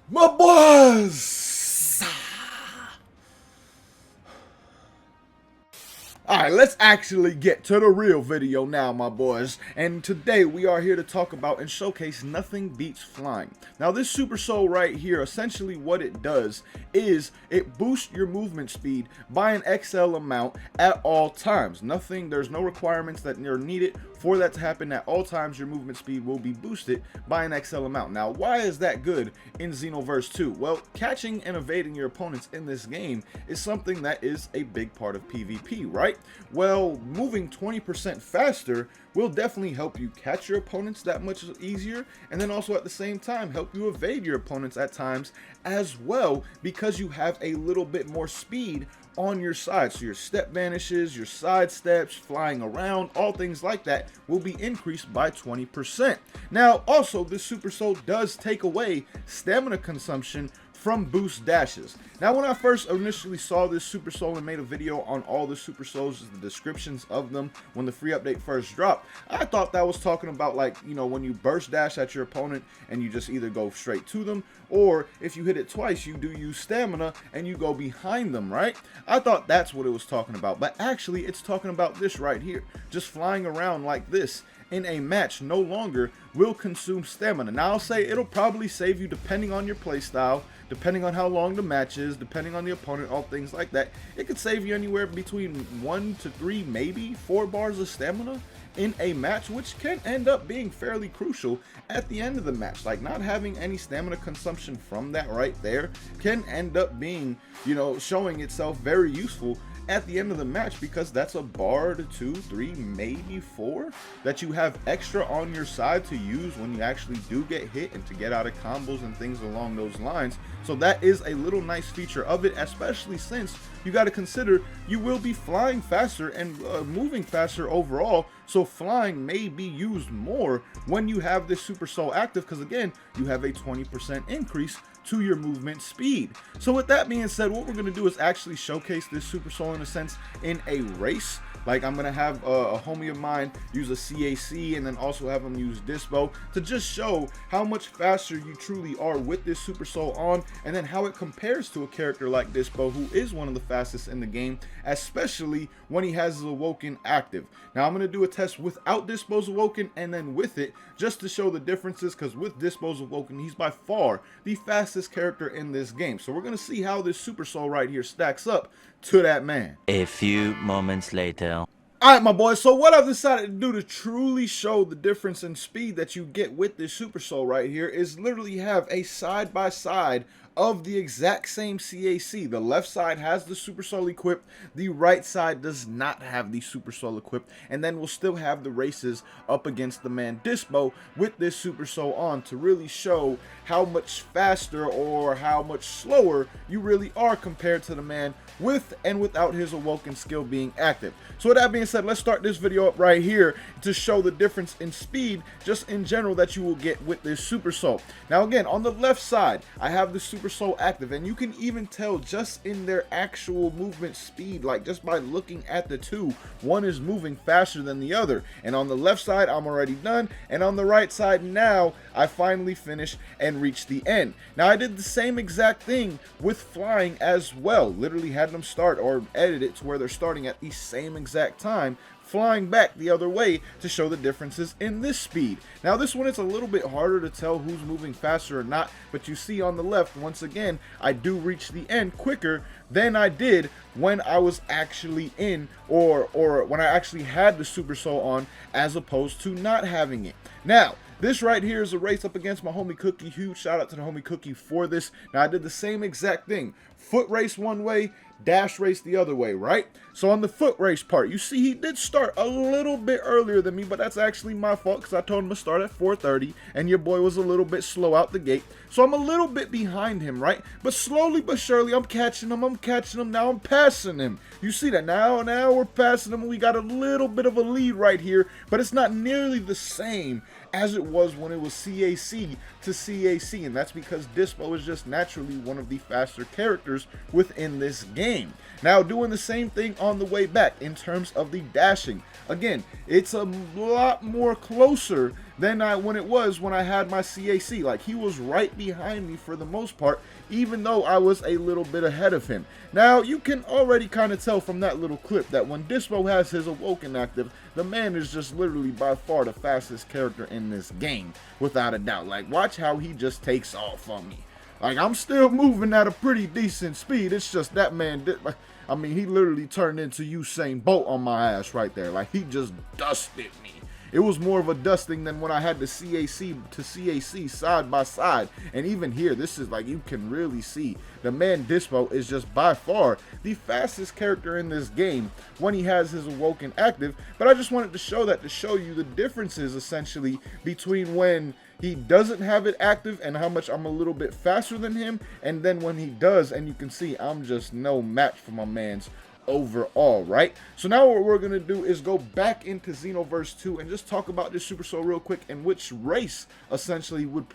My boys! Alright, let's actually get to the real video now, my boys. And today we are here to talk about and showcase Nothing Beats Flying. Now this Super Soul right here, essentially what it does is it boosts your movement speed by an XL amount at all times. There's no requirements that are needed for that to happen. At all times your movement speed will be boosted by an XL amount. Now why is that good in Xenoverse 2? Well, catching and evading your opponents in this game is something that is a big part of PvP, right? Well, moving 20% faster will definitely help you catch your opponents that much easier, and then also at the same time help you evade your opponents at times as well, because you have a little bit more speed on your side. So your step vanishes, your side steps, flying around, all things like that will be increased by 20%. Now also this Super Soul does take away stamina consumption from boost dashes. Now when I first initially saw this Super Soul and made a video on all the Super Souls, the descriptions of them when the free update first dropped, I thought that was talking about, like, you know, when you burst dash at your opponent and you just either go straight to them, or if you hit it twice you do use stamina and you go behind them, right? I thought that's what it was talking about, but actually it's talking about this right here. Just flying around like this in a match no longer will consume stamina. Now I'll say it'll probably save you depending on your playstyle, depending on how long the match is, depending on the opponent, all things like that. It could save you anywhere between 1 to 3, maybe 4 bars of stamina in a match, which can end up being fairly crucial at the end of the match. Like, not having any stamina consumption from that right there can end up being, you know, showing itself very useful at the end of the match, because that's a bar to 2, 3, maybe 4 that you have extra on your side to use when you actually do get hit and to get out of combos and things along those lines. So that is a little nice feature of it, especially since you got to consider you will be flying faster and moving faster overall. So flying may be used more when you have this Super Soul active, because again, you have a 20% increase to your movement speed. So with that being said, what we're going to do is actually showcase this Super Soul in a sense in a race. Like, I'm going to have a homie of mine use a CAC and then also have him use Dyspo to just show how much faster you truly are with this Super Soul on, and then how it compares to a character like Dyspo, who is one of the fastest in the game, especially when he has his Awoken active. Now I'm going to do a test without Dyspo's Awoken and then with it, just to show the differences, because with Dyspo's Awoken, he's by far the fastest character in this game. So we're going to see how this Super Soul right here stacks up to that man. A few moments later. Alright, my boys, so what I've decided to do to truly show the difference in speed that you get with this Super Soul right here is literally have a side-by-side of the exact same CAC. The left side has the Super Soul equipped, the right side does not have the Super Soul equipped, and then we'll still have the races up against the man Dyspo with this Super Soul on, to really show how much faster or how much slower you really are compared to the man with and without his Awoken skill being active. So with that being said, let's start this video up right here to show the difference in speed just in general that you will get with this Super Soul. Now again, on the left side I have the Super Soul active, and you can even tell just in their actual movement speed, like just by looking at the two, one is moving faster than the other. And on the left side I'm already done, and on the right side now I finally finished and reached the end. Now I did the same exact thing with flying as well, literally had them start or edit it to where they're starting at the same exact time, flying back the other way to show the differences in this speed. Now this one, it's a little bit harder to tell who's moving faster or not, but you see on the left, once again, I do reach the end quicker than I did when I was actually in, or when I actually had the Super Soul on, as opposed to not having it. Now this right here is a race up against my homie Cookie. Huge shout out to the homie Cookie for this. Now I did the same exact thing. Foot race one way, dash race the other way, right? So on the foot race part, you see he did start a little bit earlier than me, but that's actually my fault, because I told him to start at 4:30 and your boy was a little bit slow out the gate. So I'm a little bit behind him, right? But slowly but surely I'm catching him, now I'm passing him. You see that now we're passing him. We got a little bit of a lead right here, but it's not nearly the same as it was when it was CAC to CAC, and that's because Dyspo is just naturally one of the faster characters within this game. game. Now, doing the same thing on the way back in terms of the dashing. Again, it's a lot more closer than when it was when I had my CAC. Like, he was right behind me for the most part, even though I was a little bit ahead of him. Now, you can already kind of tell from that little clip that when Dyspo has his Awoken active, the man is just literally by far the fastest character in this game, without a doubt. Like, watch how he just takes off on me. Like, I'm still moving at a pretty decent speed. It's just that man did, like, I mean, he literally turned into Usain Bolt on my ass right there. Like, he just dusted me. It was more of a dusting than when I had the CAC to CAC side by side. And even here, this is like, you can really see the man Dyspo is just by far the fastest character in this game when he has his Awoken active. But I just wanted to show that to show you the differences essentially between when he doesn't have it active and how much I'm a little bit faster than him, and then when he does, and you can see I'm just no match for my man's overall, right? So now what we're gonna do is go back into Xenoverse 2 and just talk about this Super Soul real quick and which race essentially would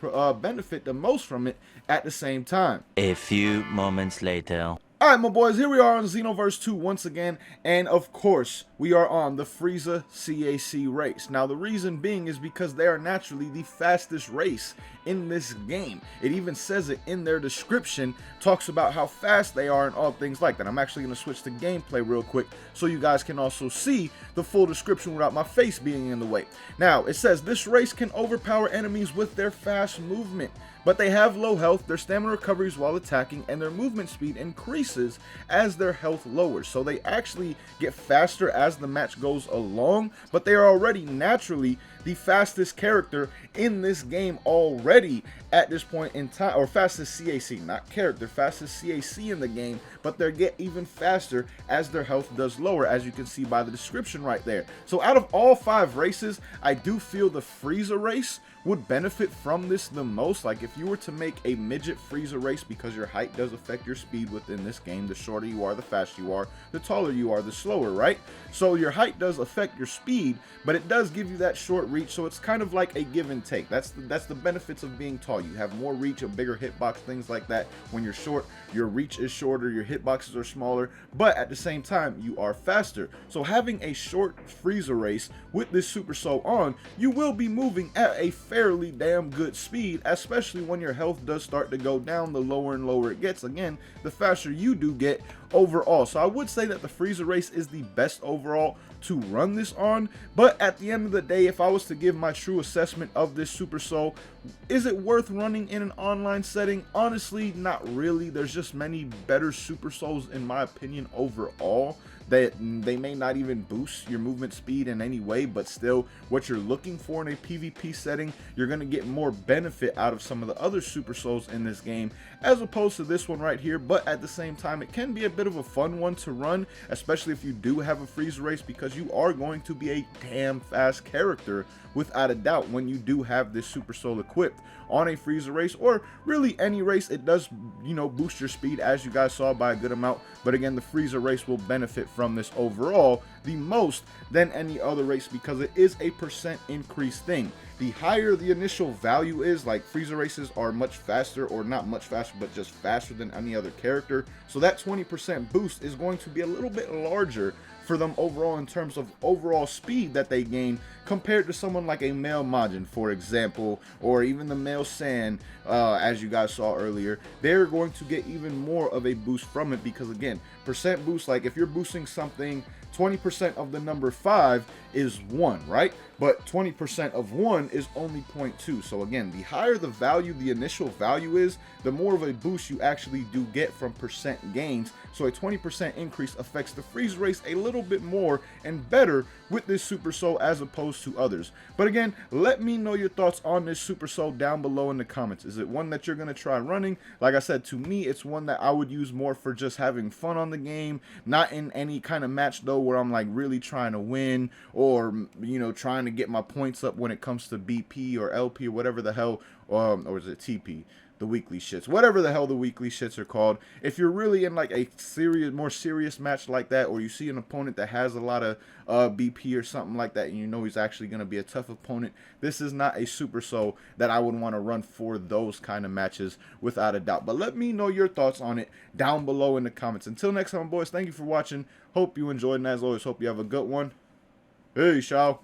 benefit the most from it at the same time. A few moments later. Alright, my boys, here we are on Xenoverse 2 once again, and of course, we are on the Frieza CAC race. Now, the reason being is because they are naturally the fastest race in this game. It even says it in their description, talks about how fast they are and all things like that. I'm actually going to switch to gameplay real quick so you guys can also see the full description without my face being in the way. Now, it says, this race can overpower enemies with their fast movement, but they have low health, their stamina recovers while attacking, and their movement speed increases as their health lowers. So they actually get faster as the match goes along, but they are already naturally the fastest character in this game already at this point in time, or fastest CAC, not character, fastest CAC in the game, but they get even faster as their health does lower, as you can see by the description right there. So out of all 5 races, I do feel the Frieza race would benefit from this the most. Like, if you were to make a midget Frieza race, because your height does affect your speed within this game, the shorter you are, the faster you are, the taller you are, the slower, right? So your height does affect your speed, but it does give you that short reach, so it's kind of like a give and take. That's the benefits of being tall. You have more reach, a bigger hitbox, things like that. When you're short, your reach is shorter, your hitboxes are smaller, but at the same time, you are faster. So having a short Frieza race with this Super Soul on, you will be moving at a fairly damn good speed, especially when your health does start to go down. The lower and lower it gets, again, the faster you do get overall. So I would say that the Frieza race is the best overall to run this on, but at the end of the day, if I was to give my true assessment of this Super Soul, is it worth running in an online setting? Honestly, not really. There's just many better Super Souls in my opinion overall that they may not even boost your movement speed in any way, but still what you're looking for in a PvP setting, you're going to get more benefit out of some of the other Super Souls in this game as opposed to this one right here. But at the same time, it can be a bit of a fun one to run, especially if you do have a Frieza race, because you are going to be a damn fast character without a doubt when you do have this Super Soul equipped on a Frieza race, or really any race. It does, you know, boost your speed, as you guys saw, by a good amount, but again, the Frieza race will benefit from this overall the most than any other race, because it is a % increase thing. The higher the initial value is, like Frieza races are much faster, or not much faster, but just faster than any other character, so that 20% boost is going to be a little bit larger for them overall in terms of overall speed that they gain compared to someone like a male Majin, for example, or even the male Saiyan, as you guys saw earlier. They're going to get even more of a boost from it, because again, percent boost, like if you're boosting something, 20% of the number 5 is 1, right? But 20% of 1 is only 0.2. So again, the higher the value, the initial value is, the more of a boost you actually do get from percent gains. So a 20% increase affects the Frieza race a little bit more and better with this Super Soul as opposed to others. But again, let me know your thoughts on this Super Soul down below in the comments. Is it one that you're going to try running? Like I said, to me, it's one that I would use more for just having fun on the game, not in any kind of match though where I'm like really trying to win, or you know, trying to get my points up when it comes to BP or LP or whatever the hell, or is it TP? the weekly shits, whatever the hell the weekly shits are called. If you're really in like a more serious match like that, or you see an opponent that has a lot of BP or something like that, and you know he's actually going to be a tough opponent, this is not a Super Soul that I would want to run for those kind of matches without a doubt. But let me know your thoughts on it down below in the comments. Until next time, boys, thank you for watching. Hope you enjoyed, and as always, hope you have a good one. Hey, Shao.